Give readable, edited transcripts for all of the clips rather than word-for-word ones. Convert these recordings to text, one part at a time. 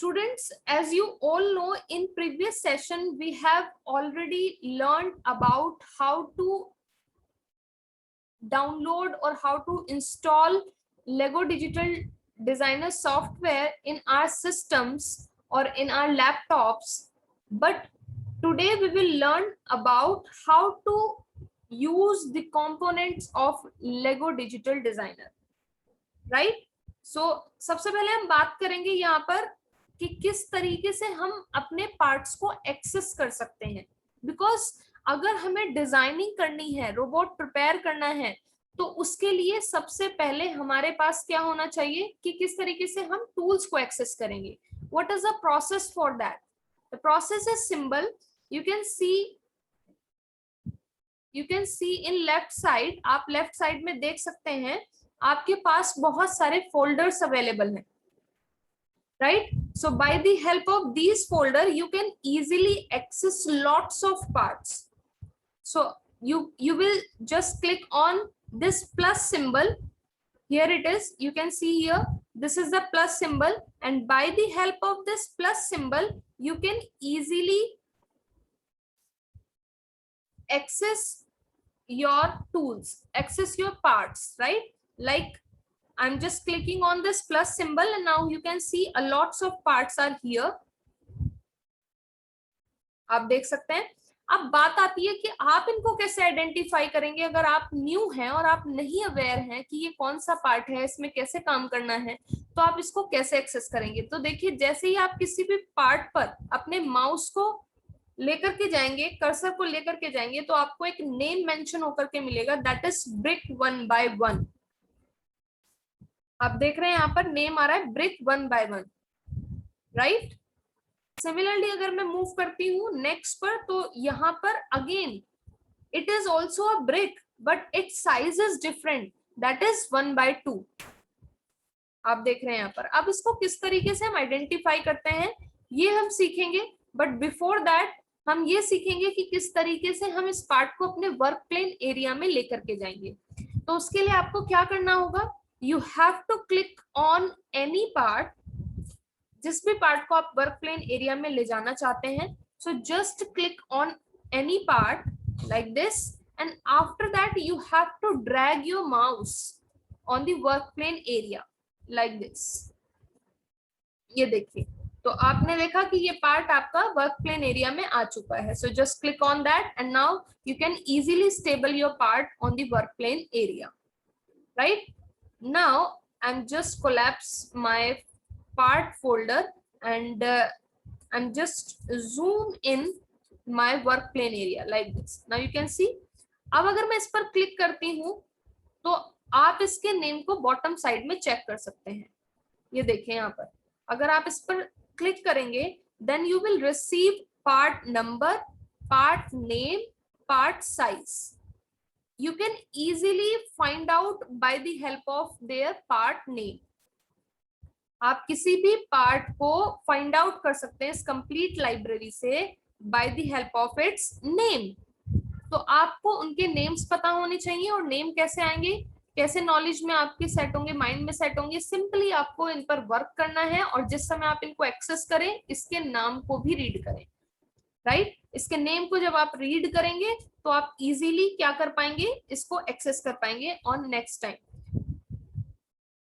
students, as you all know, in previous session we have already learned about how to download or how to install Lego Digital Designer software in our systems or in our laptops. But today we will learn about how to use the components of Lego Digital Designer, right? So सबसे पहले हम बात करेंगे यहाँ पर कि किस तरीके से हम अपने पार्ट्स को एक्सेस कर सकते हैं, बिकॉज अगर हमें डिजाइनिंग करनी है, रोबोट प्रिपेयर करना है, तो उसके लिए सबसे पहले हमारे पास क्या होना चाहिए कि किस तरीके से हम टूल्स को एक्सेस करेंगे. What is the process for that? The process is simple. You can C in left side, आप लेफ्ट साइड में देख सकते हैं आपके पास बहुत सारे फोल्डर्स अवेलेबल हैं, right? So by the help of these folder you can easily access lots of parts. So you will just click on this plus symbol. Here it is, you can see here, this is the plus symbol, and by the help of this plus symbol you can easily access your tools, access your parts, right? Like I'm just clicking on this plus symbol and now you can see a lots of parts are here. आप देख सकते हैं. अब बात आती है कि आप इनको कैसे आइडेंटिफाई करेंगे. अगर आप न्यू हैं और आप नहीं अवेयर हैं कि ये कौन सा पार्ट है, इसमें कैसे काम करना है, तो आप इसको कैसे एक्सेस करेंगे. तो देखिए, जैसे ही आप किसी भी पार्ट पर अपने माउस को लेकर के जाएंगे, कर्सर को लेकर के जाएंगे, तो आपको एक नेम मेंशन होकर के मिलेगा, दैट इज ब्रिक 1 by 1. आप देख रहे हैं यहाँ पर नेम आ रहा है ब्रिक 1 by 1, राइट? सिमिलरली अगर मैं मूव करती हूँ नेक्स्ट पर, तो यहाँ पर again it is also a brick but it's size is different, that is 1 by 2. आप देख रहे हैं यहाँ पर. अब इसको किस तरीके से हम आइडेंटिफाई करते हैं ये हम सीखेंगे, बट बिफोर दैट हम ये सीखेंगे कि किस तरीके से हम इस पार्ट को अपने वर्क प्लेन एरिया में लेकर के जाएंगे. तो उसके लिए आपको क्या करना होगा, you have to click on any part, जिस भी पार्ट को आप वर्क प्लेन एरिया में ले जाना चाहते हैं. So just click on any part like this, and after that you have to drag your mouse on the work plane area like this. ये देखिए, तो आपने देखा कि ये पार्ट आपका वर्क प्लेन एरिया में आ चुका है. So just click on that and now you can easily stable your part on the work plane area, right? Now I'm just collapse my part folder and I'm just zoom in my work plane area like this. Now you can see. अब अगर मैं इस पर click करती हूँ तो आप इसके नेम को बॉटम साइड में चेक कर सकते हैं. ये देखें यहाँ पर, अगर आप इस पर क्लिक करेंगे then you will receive part number, part name, part size. You can easily find out by the help of their part name. आप किसी भी पार्ट को फाइंड आउट कर सकते हैं इस कंप्लीट लाइब्रेरी से by the help of its name. तो आपको उनके नेम्स पता होने चाहिए. और नेम कैसे आएंगे, कैसे नॉलेज में आपके सेट होंगे, माइंड में सेट होंगे. सिंपली आपको इन पर वर्क करना है और जिस समय आप इनको एक्सेस करें इसके नाम को भी रीड करें, राइट? इसके नेम को जब आप रीड करेंगे तो आप इजीली क्या कर पाएंगे, इसको एक्सेस कर पाएंगे ऑन नेक्स्ट टाइम.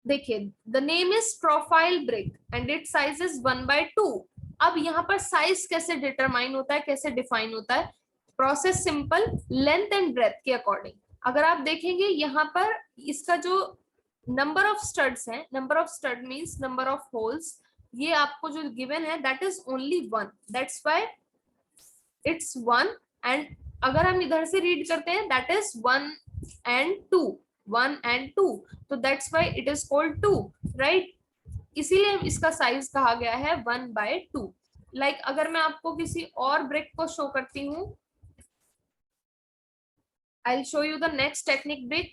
देखिए, the name is profile brick and it size is 1 by 2. अब यहाँ पर साइज कैसे डिटरमाइन होता है, कैसे डिफाइन होता है? Process simple, length and breadth के अकॉर्डिंग. अगर आप देखेंगे यहाँ पर इसका जो नंबर ऑफ स्टड्स है, number of stud means number of holes, ये आपको जो गिवन है that is only 1, that's why it's 1. And अगर हम इधर से रीड करते हैं दैट इज 1 and 2, 1 and 2, तो that's why it is called 2, right? इसीलिए इसका साइज कहा गया है 1 by 2. लाइक अगर मैं आपको किसी और ब्रिक को शो करती हूँ, I will show you the next technique brick.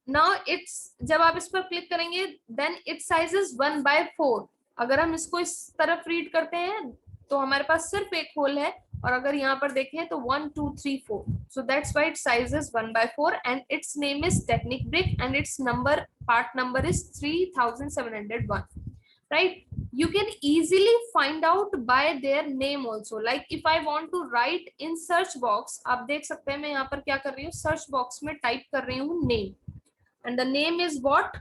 Now it's, जब आप इस पर क्लिक करेंगे then its size is 1 by 4. अगर हम इसको इस तरफ रीड करते हैं तो हमारे पास सिर्फ एक होल है, और अगर यहाँ पर देखें तो 1 2 3 4. So that's why its size is 1 by 4 and its name is Technic Brick and its number, part number is 3701. Right? you can easily find out by their name also. Like if I want to write in search box, आप देख सकते हैं मैं यहाँ पर क्या कर रही हूँ, सर्च बॉक्स में टाइप कर रही हूँ name, and the name is what?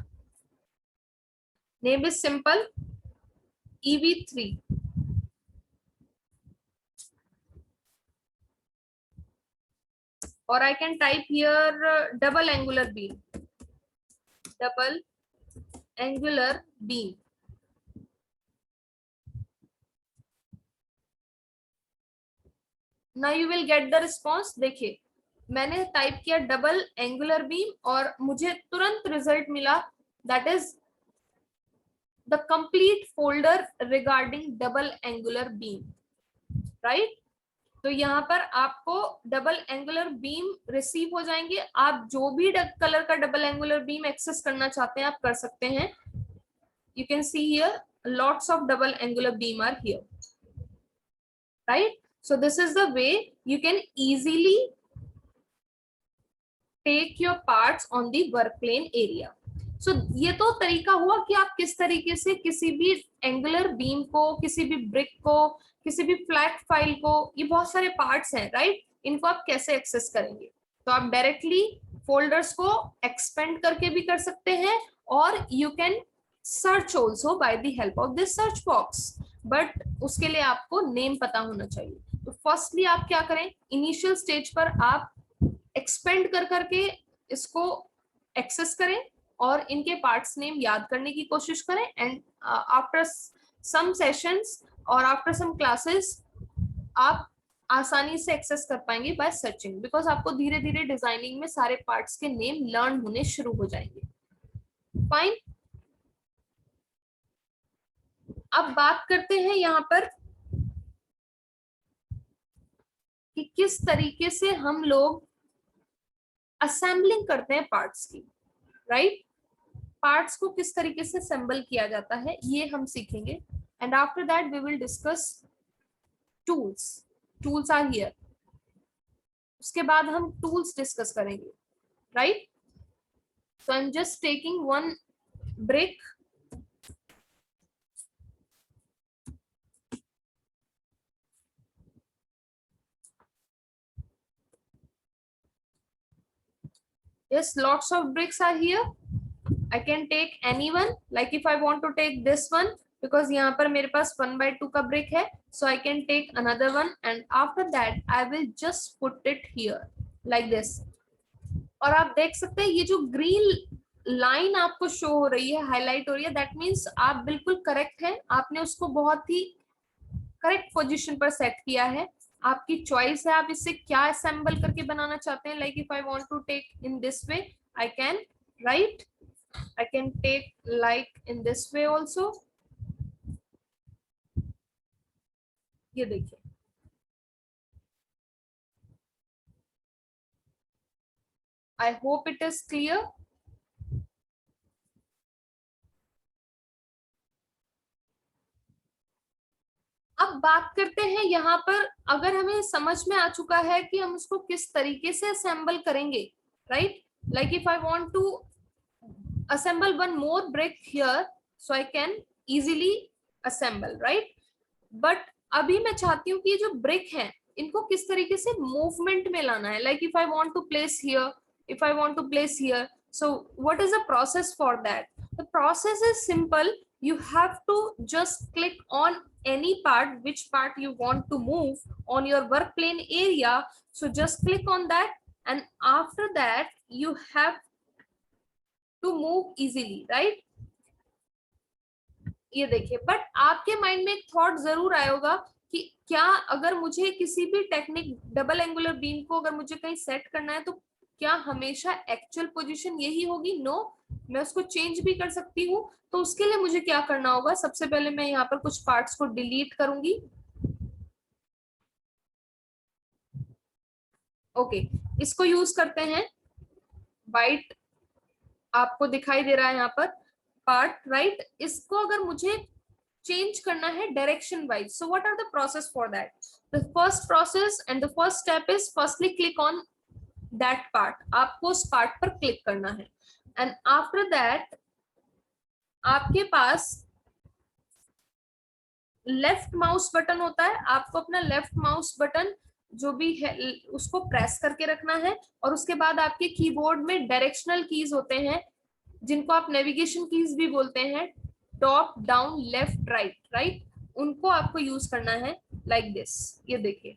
Name is simple EV3. Or I can type here double angular beam, double angular beam. Now you will get the response. देखिए मैंने टाइप किया double angular beam और मुझे तुरंत result मिला, that is the complete folder regarding double angular beam, right. तो यहाँ पर आपको डबल एंगुलर बीम रिसीव हो जाएंगे। आप जो भी कलर का डबल एंगुलर बीम एक्सेस करना चाहते हैं आप कर सकते हैं। You can see here lots of double angular beam are here, right. So this is the way you can easily take your parts on the work plane area. So ये तो तरीका हुआ कि आप किस तरीके से किसी भी एंगुलर बीम को, किसी भी ब्रिक को, किसी भी फ्लैट फाइल को, ये बहुत सारे पार्ट्स हैं, राइट, इनको आप कैसे एक्सेस करेंगे। तो आप डायरेक्टली फोल्डर्स को एक्सपेंड करके भी कर सकते हैं और you can search also bye the help of this search box, but उसके लिए आपको नेम पता होना चाहिए। तो फर्स्टली आप क्या करें, इनिशियल स्टेज पर आप एक्सपेंड कर करके इसको एक्सेस करें और इनके पार्ट्स नेम याद करने की कोशिश करें, एंड आफ्टर सम सेशंस और आफ्टर सम क्लासेस आप आसानी से एक्सेस कर पाएंगे बाय सर्चिंग, बिकॉज आपको धीरे धीरे डिजाइनिंग में सारे पार्ट्स के नेम लर्न होने शुरू हो जाएंगे। फाइन, अब बात करते हैं यहाँ पर कि किस तरीके से हम लोग असेंबलिंग करते हैं पार्ट्स की, राइट। पार्ट्स को किस तरीके से असेंबल किया जाता है ये हम सीखेंगे, and after that we will discuss tools. Tools are here, उसके बाद हम टूल्स डिस्कस करेंगे, right. So I am just taking one brick, yes, lots of bricks are here. I can take any one, like if I want to take this one, because यहाँ पर मेरे पास 1/2 का brick है, so I can take another one, and after that I will just put it here like this. और आप देख सकते हैं ये जो ग्रीन लाइन आपको शो हो रही है, हाईलाइट हो रही है, दैट मीन्स आप बिल्कुल करेक्ट हैं, आपने उसको बहुत ही करेक्ट पोजीशन पर सेट किया है। आपकी चॉइस है आप इससे क्या असेंबल करके बनाना चाहते हैं। Like if I want to take in this way, I can, right, I can take like in this way also. ये देखिए, I hope it is clear. अब बात करते हैं यहाँ पर, अगर हमें समझ में आ चुका है कि हम उसको किस तरीके से असेंबल करेंगे, राइट। Like if I want to assemble one more brick here, so I can easily assemble, right। but अभी मैं चाहती हूँ कि ये जो brick है इनको किस तरीके से मूवमेंट में लाना है। like if I want to place here, if I want to place here, so what is the process for that? The process is simple. You have to just click on any part, which part you want to move on your work plane area, so just click on that, and after that you have to move easily, right। ये देखिए, but आपके mind में एक thought जरूर आया होगा कि क्या अगर मुझे किसी भी टेक्निक डबल एंगुलर बीम को अगर मुझे कहीं सेट करना है तो क्या हमेशा एक्चुअल पोजीशन यही होगी? नो, मैं उसको चेंज भी कर सकती हूँ। तो उसके लिए मुझे क्या करना होगा, सबसे पहले मैं यहाँ पर कुछ पार्ट्स को डिलीट करूंगी। ओके, इसको यूज करते हैं, वाइट आपको दिखाई दे रहा है यहाँ पर पार्ट, राइट। इसको अगर मुझे चेंज करना है direction wise, so what are the process for that? The first process and the first step is firstly click on that part. आपको उस पार्ट पर क्लिक करना है, एंड आफ्टर दैट आपके पास लेफ्ट माउस बटन होता है, आपको अपना लेफ्ट माउस बटन जो भी है उसको प्रेस करके रखना है, और उसके बाद आपके कीबोर्ड में डायरेक्शनल कीज होते हैं जिनको आप नेविगेशन कीज भी बोलते हैं, top down left right, right, उनको आपको यूज करना है लाइक दिस। ये देखिए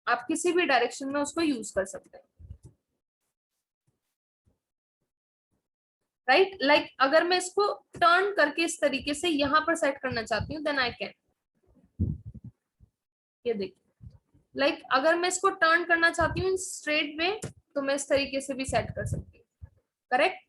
आप किसी भी डायरेक्शन में उसको यूज कर सकते हैं, राइट। लाइक अगर मैं इसको टर्न करके इस तरीके से यहां पर सेट करना चाहती हूँ देन आई कैन, ये देखिए। लाइक अगर मैं इसको टर्न करना चाहती हूँ स्ट्रेट वे तो मैं इस तरीके से भी सेट कर सकती हूँ, करेक्ट।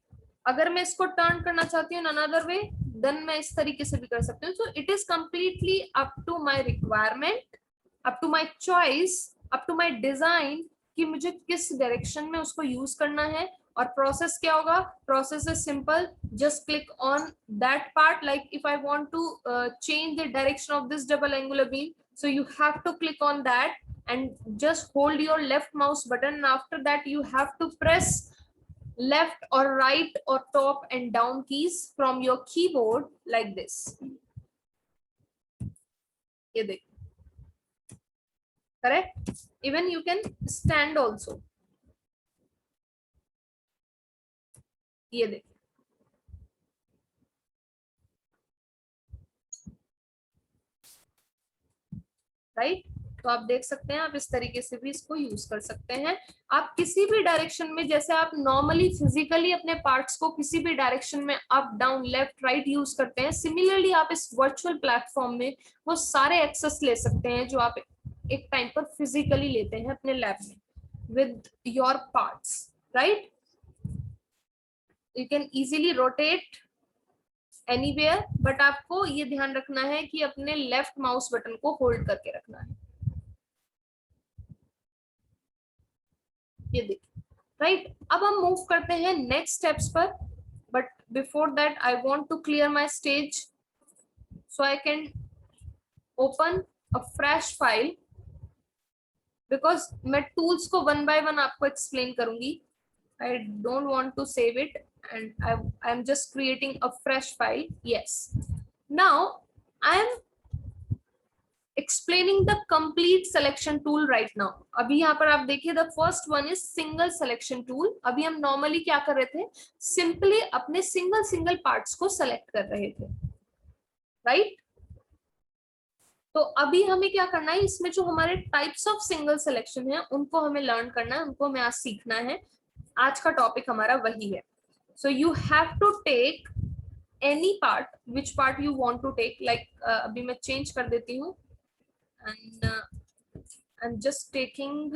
अगर मैं इसको टर्न करना चाहती हूँ अनदर वे देन मैं इस तरीके से भी कर सकती हूँ। So it is completely up to my requirement, up to my choice, up to my design कि मुझे किस डायरेक्शन में उसको यूज करना है। और प्रोसेस क्या होगा, process is simple, just click on that part. Like if I want to change the direction of this double angular beam, so you have to click on that and just hold your left mouse button, and after that you have to press left or right or top and down keys from your keyboard like this, ये देखो, correct। even you can stand also, ये देखो, right. तो आप देख सकते हैं आप इस तरीके से भी इसको यूज कर सकते हैं। आप किसी भी डायरेक्शन में, जैसे आप नॉर्मली फिजिकली अपने पार्ट्स को किसी भी डायरेक्शन में up down left right use करते हैं, सिमिलरली आप इस वर्चुअल प्लेटफॉर्म में वो सारे एक्सेस ले सकते हैं जो आप एक टाइम पर फिजिकली लेते हैं अपने लैब में with your parts, right. You can easily rotate anywhere, but आपको ये ध्यान रखना है कि अपने लेफ्ट माउस बटन को होल्ड करके रखना है, ये देखिए, राइट। अब हम मूव करते हैं नेक्स्ट स्टेप्स पर, but before that I want to clear my stage so I can open a fresh file, because मैं टूल्स को वन बाय वन आपको एक्सप्लेन करूंगी। I don't want to save it and I'm just creating a fresh file. Yes. Now I'm explaining the complete selection tool right now. अभी यहाँ पर आप देखिए the first one is single selection tool. अभी हम normally क्या कर रहे थे, simply अपने single parts को select कर रहे थे, right? तो अभी हमें क्या करना है, इसमें जो हमारे टाइप्स ऑफ सिंगल सिलेक्शन है उनको हमें लर्न करना है, उनको हमें आज सीखना है। आज का टॉपिक हमारा वही है। So you have to take any part, which part you want to take. Like अभी मैं चेंज कर देती हूँ and I am just taking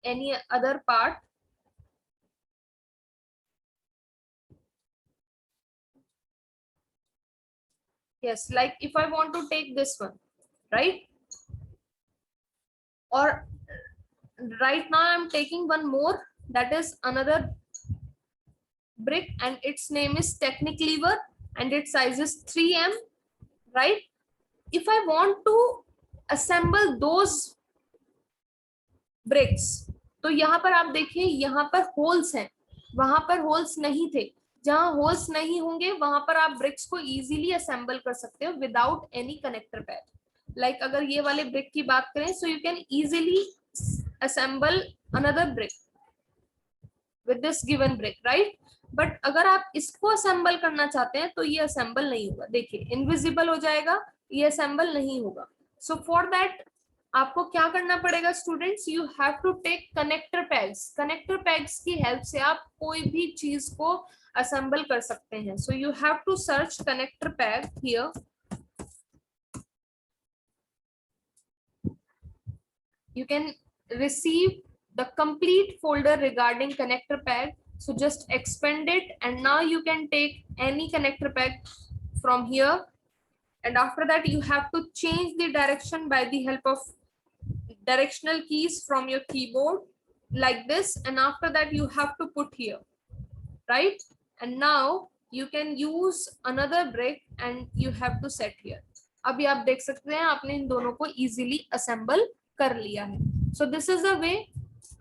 any other part. Yes, like if I want to take this one, right? Or right now I'm taking one more, that is another brick and its name is Technic-Lever and its size is 3M, right? If I want to assemble those bricks, तो यहाँ पर आप देखिए यहाँ पर holes हैं, वहां पर होल्स नहीं थे। जहां होल्स नहीं होंगे वहां पर आप ब्रिक्स को इजीली असेंबल कर सकते हो without any connector pad. Like अगर ये वाले ब्रिक की बात करें, so you can easily assemble another brick with this given brick, right. But अगर आप इसको असेंबल करना चाहते हैं तो ये असेंबल नहीं होगा, देखिए इनविजिबल हो जाएगा, ये असेंबल नहीं होगा। सो फॉर दैट आपको क्या करना पड़ेगा students, you have to take connector pads. Connector pads की हेल्प से आप कोई भी चीज को असेंबल कर सकते हैं। So you have to search connector pad here, you can receive the complete folder regarding connector pad, so just expand it and now you can take any connector pad from here, and after that you have to change the direction by the help of directional keys from your keyboard like this, and after that you have to put here, right? And now you can use another brick and you have to set here. अभी आप देख सकते हैं आपने इन दोनों को easily assemble कर लिया है। So this is the way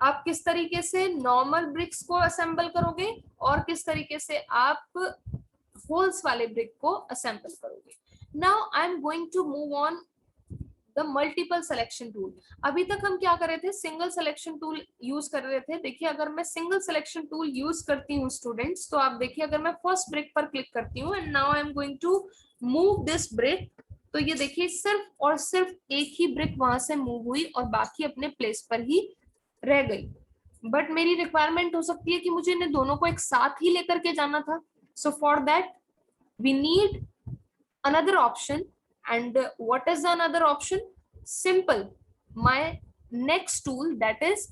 आप किस तरीके से नॉर्मल ब्रिक्स को असेंबल करोगे और किस तरीके से आप होल्स वाले ब्रिक को असेंबल करोगे। Now I am going to move on the multiple selection tool. अभी तक हम क्या कर रहे थे, सिंगल सिलेक्शन टूल यूज कर रहे थे। देखिए अगर मैं सिंगल सिलेक्शन टूल यूज करती हूँ स्टूडेंट्स, तो आप देखिए अगर मैं फर्स्ट ब्रिक पर क्लिक करती हूँ and now I am going to move this brick, तो ये देखिए सिर्फ और सिर्फ एक ही ब्रिक वहां से मूव हुई और बाकी अपने प्लेस पर ही रह गई। बट मेरी रिक्वायरमेंट हो सकती है कि मुझे इन्हें दोनों को एक साथ ही लेकर के जाना था। So for that we need another option, and what is the another option? Simple, my next tool, that is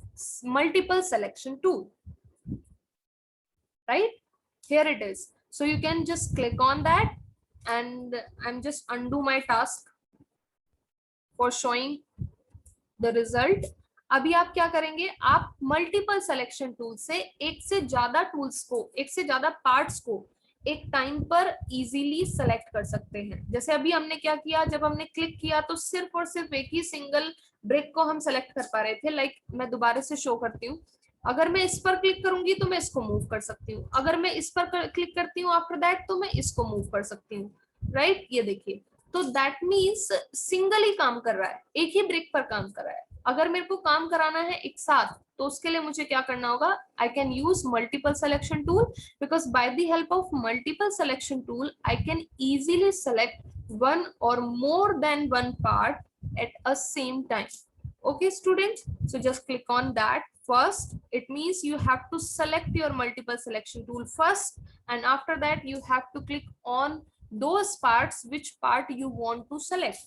multiple selection tool, right? Here it is. So you can just click on that, and I'm just undo my task for showing the result. अभी आप क्या करेंगे, आप multiple selection tool से एक से ज्यादा tools को, एक से ज्यादा पार्ट्स को एक टाइम पर इजीली सेलेक्ट कर सकते हैं। जैसे अभी हमने क्या किया, जब हमने क्लिक किया तो सिर्फ और सिर्फ एक ही सिंगल ब्रिक को हम सेलेक्ट कर पा रहे थे। लाइक मैं दोबारा से शो करती हूँ, अगर मैं इस पर क्लिक करूंगी तो मैं इसको मूव कर सकती हूँ, अगर मैं इस पर क्लिक करती हूँ आफ्टर दैट तो मैं इसको मूव कर सकती हूँ, राइट? ये देखिए, तो दैट मीन्स सिंगल ही काम कर रहा है, एक ही ब्रिक पर काम कर रहा है। अगर मेरे को काम कराना है एक साथ, तो उसके लिए मुझे क्या करना होगा, I can use multiple selection tool, because by the help of multiple selection tool I can easily select one or more than one part at a same time. Okay students, so just click on that first. It means you have to select your multiple selection tool first, and after that you have to click on those parts which part you want to select.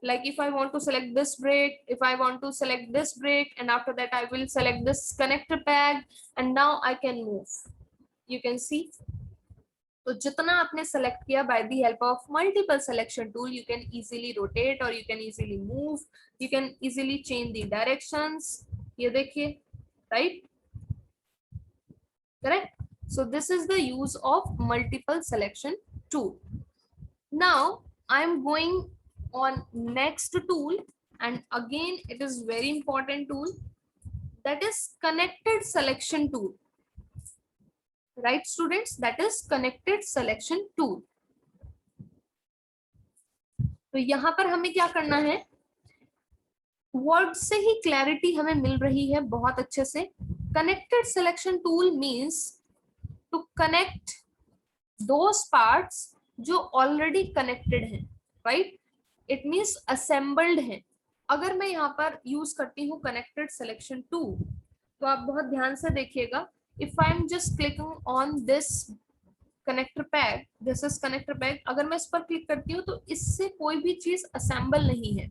Like if I want to select this brake, if I want to select this brake, and after that I will select this connector pad, and now I can move. You can see, तो जितना आपने select किया by the help of multiple selection tool, you can easily rotate और you can easily move, you can easily change the directions. ये देखिए, right, correct? So this is the use of multiple selection tool. Now I am going on next tool, and again it is very important tool, that is connected selection tool, right students? That is connected selection tool. तो यहां पर हमें क्या करना है, word से ही clarity हमें मिल रही है बहुत अच्छे से। Connected selection tool means to connect those parts जो ऑलरेडी कनेक्टेड हैं, राइट? इट मींस असेंबल्ड है। अगर मैं यहाँ पर यूज करती हूँ कनेक्टेड सिलेक्शन टूल, तो आप बहुत ध्यान से देखिएगा, if I am just clicking on this connector pad, this is connector pad, अगर मैं इस पर क्लिक करती हूँ तो इससे कोई भी चीज असेंबल नहीं है,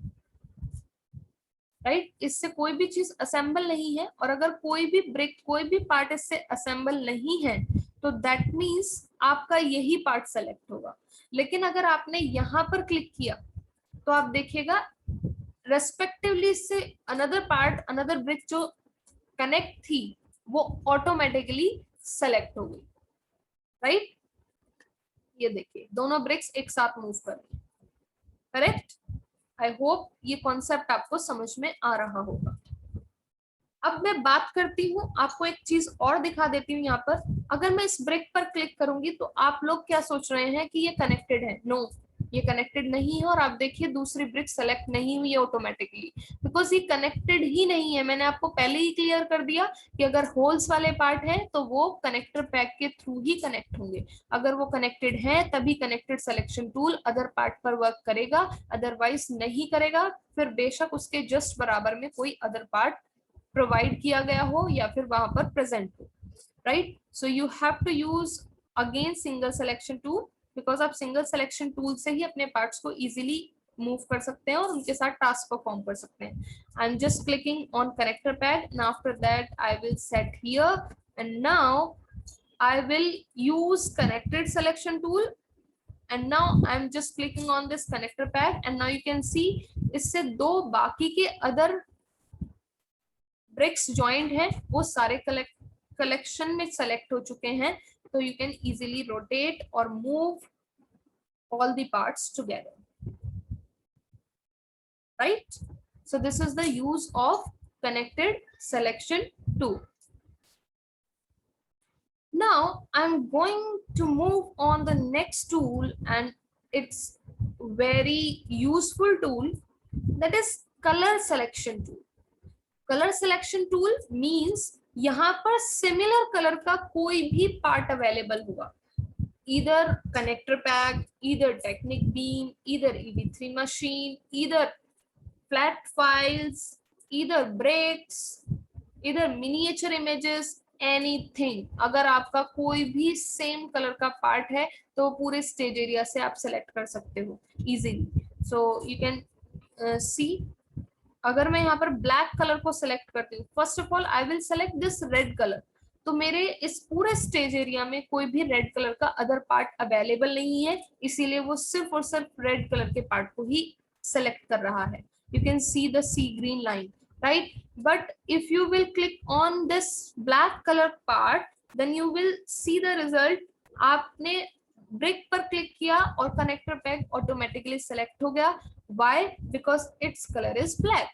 राइट? इससे कोई भी चीज असेंबल नहीं है, और अगर कोई भी ब्रिक, कोई भी पार्ट इससे असेंबल नहीं है, तो दैट मीन्स आपका यही पार्ट सेलेक्ट होगा। लेकिन अगर आपने यहाँ पर क्लिक किया तो आप देखिएगा रेस्पेक्टिवली इससे अनदर पार्ट, अनदर ब्रिक जो कनेक्ट थी वो ऑटोमेटिकली सेलेक्ट हो गई, राइट? ये देखिए दोनों ब्रिक्स एक साथ मूव कर रही, करेक्ट? आई होप ये कॉन्सेप्ट आपको समझ में आ रहा होगा। अब मैं बात करती हूँ, आपको एक चीज और दिखा देती हूँ। यहाँ पर अगर मैं इस ब्रिक पर क्लिक करूंगी तो आप लोग क्या सोच रहे हैं कि ये कनेक्टेड है? नो, ये कनेक्टेड नहीं है। और आप देखिए दूसरी ब्रिक सेलेक्ट नहीं हुई है ऑटोमेटिकली, बिकॉज ये कनेक्टेड ही नहीं है। मैंने आपको पहले ही क्लियर कर दिया कि अगर होल्स वाले पार्ट है तो वो कनेक्टर पैक के थ्रू ही कनेक्ट होंगे। अगर वो कनेक्टेड है तभी connected selection tool other part पर वर्क करेगा, अदरवाइज नहीं करेगा। फिर बेशक उसके जस्ट बराबर में कोई अदर पार्ट प्रोवाइड किया गया हो या फिर वहां पर प्रेजेंट हो, right? So you have to use again single selection tool, because आप सिंगल सिलेक्शन टूल से ही अपने पार्ट्स को इजीली मूव कर सकते हैं और उनके साथ टास्क परफॉर्म कर सकते हैं। आई am just clicking on connector pad and after that I will set here and now I will use connected selection tool and now I'm just clicking on this connector pad and now you can see इससे दो बाकी के other BRICS joint है वो सारे collection में select हो चुके हैं। तो यू कैन इजीली रोटेट और move all the parts together, right? So this is the use of connected selection tool. Now I'm going to move on the next tool, and it's very useful tool, that is color selection tool. Colour selection tool means यहाँ पर similar colour का कोई भी part available होगा, either connector pack, either Technic beam, either EV3 machine, either flat files, either breaks, either miniature images, anything. अगर आपका कोई भी सेम कलर का पार्ट है तो पूरे स्टेज एरिया से आप सेलेक्ट कर सकते हो इजीली. सो यू कैन सी, अगर मैं यहाँ पर ब्लैक कलर को सिलेक्ट करती हूँ, first of all I will select this red colour. तो मेरे इस पूरे स्टेज एरिया में कोई भी रेड कलर का अदर पार्ट अवेलेबल नहीं है, इसीलिए वो सिर्फ और सिर्फ रेड कलर के पार्ट को ही सेलेक्ट कर रहा है. You can see the see green line, right? But if you will click on this black color part, then you will see the result. आपने ब्रिक पर क्लिक किया और कनेक्टर पैक ऑटोमेटिकली सेलेक्ट हो गया. Why? Because its color is black.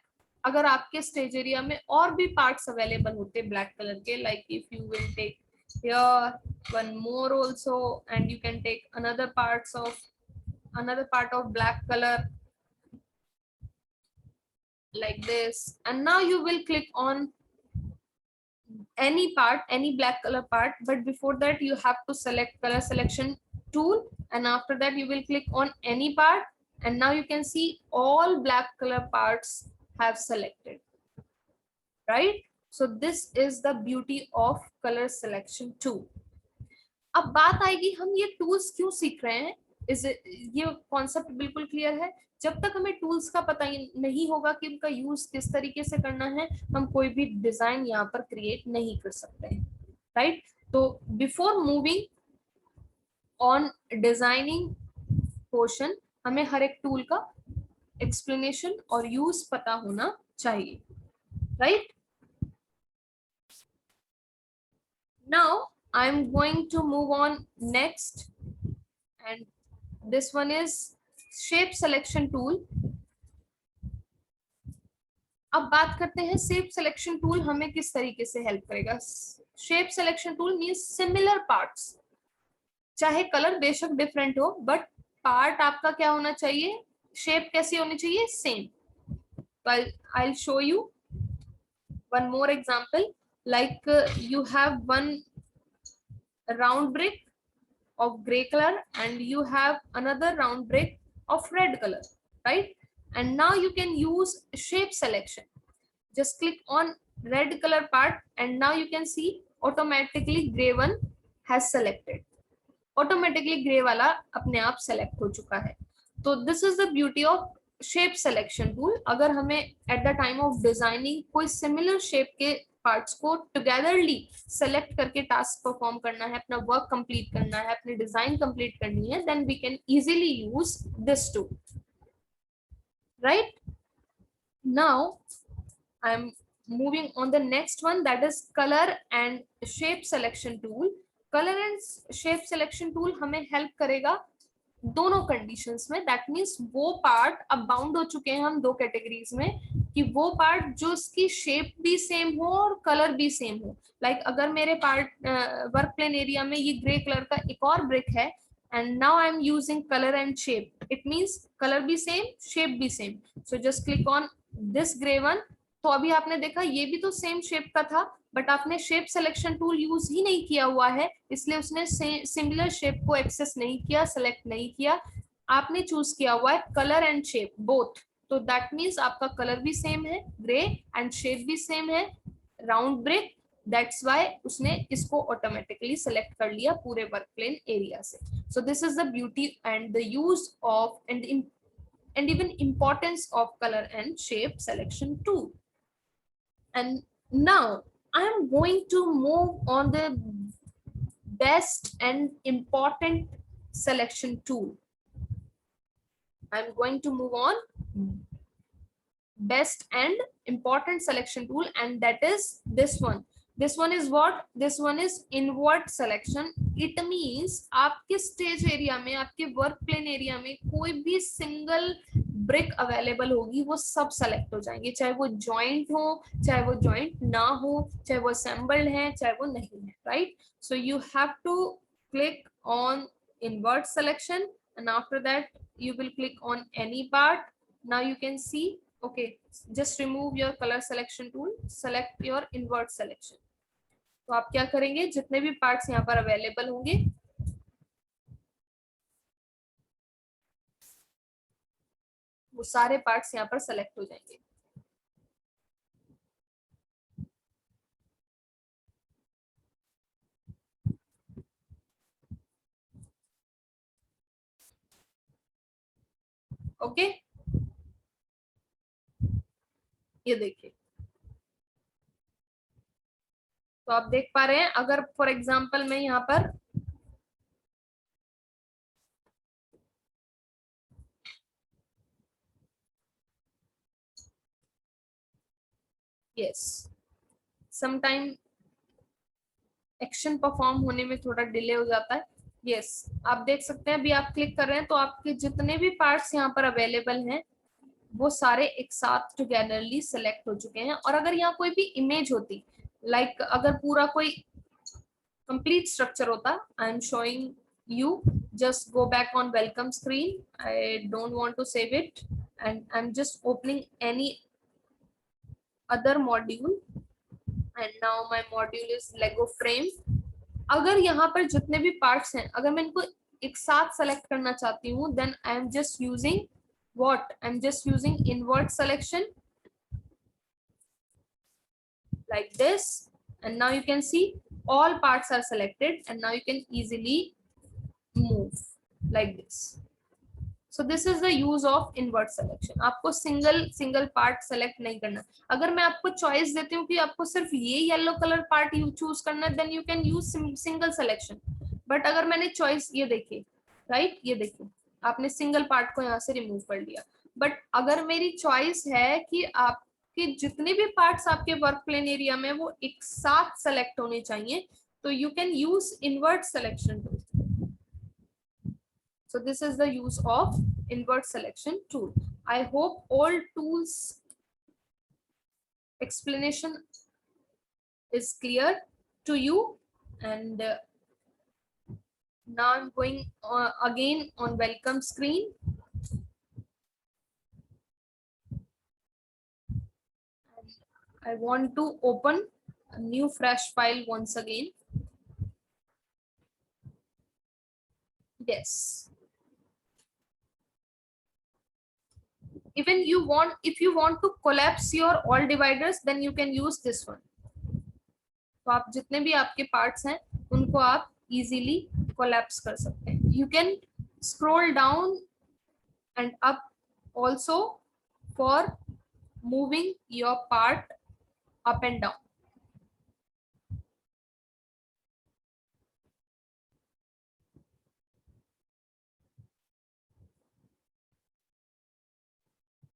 अगर आपके stage area में और भी पार्ट्स अवेलेबल होते ब्लैक कलर के, like if you will take here one more also, and you can take another part of black color like this, and now you will click on any part, any black color part, but before that you have to select color selection tool, and after that you will click on any part, and now you can see all black color parts have selected, right? So this is the beauty of color selection tool. अब बात आएगी हम ये tools क्यों सीख रहे हैं. ये कॉन्सेप्ट बिल्कुल क्लियर है. जब तक हमें टूल्स का पता नहीं होगा कि उनका यूज किस तरीके से करना है, हम कोई भी डिजाइन यहाँ पर क्रिएट नहीं कर सकते हैं, राइट? तो before moving on designing portion, हमें हर एक टूल का एक्सप्लेनेशन और यूज पता होना चाहिए, right? Now I am going to move on next, and this one is shape selection tool. अब बात करते हैं शेप सिलेक्शन टूल हमें किस तरीके से हेल्प करेगा. Shape selection tool means similar parts, चाहे कलर बेशक डिफरेंट हो, बट पार्ट आपका क्या होना चाहिए, शेप कैसी होनी चाहिए, same. I will show you one more example. Like you have one round brick of gray color and you have another round brick of red color, right? And now you can use shape selection. Just click on red color part and now you can see automatically gray one has selected. Automatically gray वाला अपने आप select हो चुका है. तो this is the beauty of shape selection tool. अगर हमें at the time of designing कोई similar shape के पार्ट्स को टुगेदरली सेलेक्ट करके टास्क परफॉर्म करना है, अपना वर्क कंप्लीट करना है, अपनी डिजाइन कंप्लीट करनी है, then we can easily use this tool, right? Now I am moving on the next one, that is colour and shape selection tool. Colour and shape selection tool हमें help करेगा दोनों conditions में. That means वो part, अब bound हो चुके हैं हम दो कैटेगरीज में, कि वो पार्ट जो उसकी शेप भी सेम हो और कलर भी सेम हो. लाइक अगर मेरे पार्ट वर्क प्लेन एरिया में ये ग्रे कलर का एक और ब्रिक है, and now I am using colour and shape, it means colour भी सेम, शेप भी same. So just click on this grey one. तो अभी आपने देखा ये भी तो सेम शेप का था, बट आपने शेप सिलेक्शन टूल यूज ही नहीं किया हुआ है, इसलिए उसने सिमिलर शेप को एक्सेस नहीं किया, सेलेक्ट नहीं किया. आपने चूज किया हुआ है कलर एंड शेप बोथ, तो दैट मीन्स आपका कलर भी सेम है ग्रे एंड शेप भी सेम है राउंड ब्रिक. दैट्स व्हाई उसने इसको ऑटोमेटिकली सेलेक्ट कर लिया पूरे वर्क प्लेन एरिया से. सो this is the beauty and the use of and even importance of color and shape selection tool. And now I am going to move on the best and important selection tool. I'm going to move on best and important selection tool, and that is this one. This one is what? This one is invert selection. It means आपके stage area में, आपके work plain area में कोई भी single brick available होगी वो सब select हो जाएंगे, चाहे वो जॉइंट हो, चाहे वो जॉइंट ना हो, चाहे वो असेंबल्ड है, चाहे वो नहीं है, right? So you have to click on invert selection, and after that you will click on any part. Now you can see, okay, just remove your color selection tool, select your invert selection. तो आप क्या करेंगे, जितने भी parts यहाँ पर available होंगे वो सारे पार्ट्स यहाँ पर सेलेक्ट हो जाएंगे। ओके, ये देखिए, तो आप देख पा रहे हैं, अगर फॉर एग्जांपल मैं यहाँ पर यस, समटाइम एक्शन परफॉर्म होने में थोड़ा डिले हो जाता है। यस, आप देख सकते हैं, अभी आप क्लिक कर रहे हैं तो आपके जितने भी पार्ट्स यहाँ पर अवेलेबल हैं वो सारे एक साथ टुगेदरली सेलेक्ट हो चुके हैं। और अगर यहाँ कोई भी इमेज होती, लाइक अगर पूरा कोई कंप्लीट स्ट्रक्चर होता, I am showing you, just go back on welcome screen, I don't want to save it, and I'm just opening any other module, and now my module is Lego frame. अगर यहाँ पर जितने भी parts हैं अगर मैं इनको एक साथ सेलेक्ट करना चाहती हूँ, then I am just using what, I'm just using invert selection like this, and now you can see all parts are selected, and now you can easily move like this. So this is the use of invert selection. आपको single part select नहीं करना। अगर मैं आपको choice देती हूँ कि आपको सिर्फ ये येलो कलर पार्ट चूज करना है, then you can use single selection. But अगर मैंने चॉइस, ये देखिए, राइट, ये देखिए, आपने सिंगल पार्ट को यहाँ से रिमूव कर लिया। बट अगर मेरी चॉइस है कि आपके जितने भी पार्ट्स आपके वर्क प्लेन एरिया में वो एक साथ सेलेक्ट होने चाहिए, तो you can use invert selection tool. So this is the use of invert selection tool. I hope all tools explanation is clear to you, and now I'm going again on welcome screen. And I want to open a new fresh file once again. Yes. Even you want, if you want to collapse your all dividers, then you can use this one. तो आप जितने भी आपके parts हैं उनको आप easily collapse कर सकते हैं। You can scroll down and up also for moving your part up and down.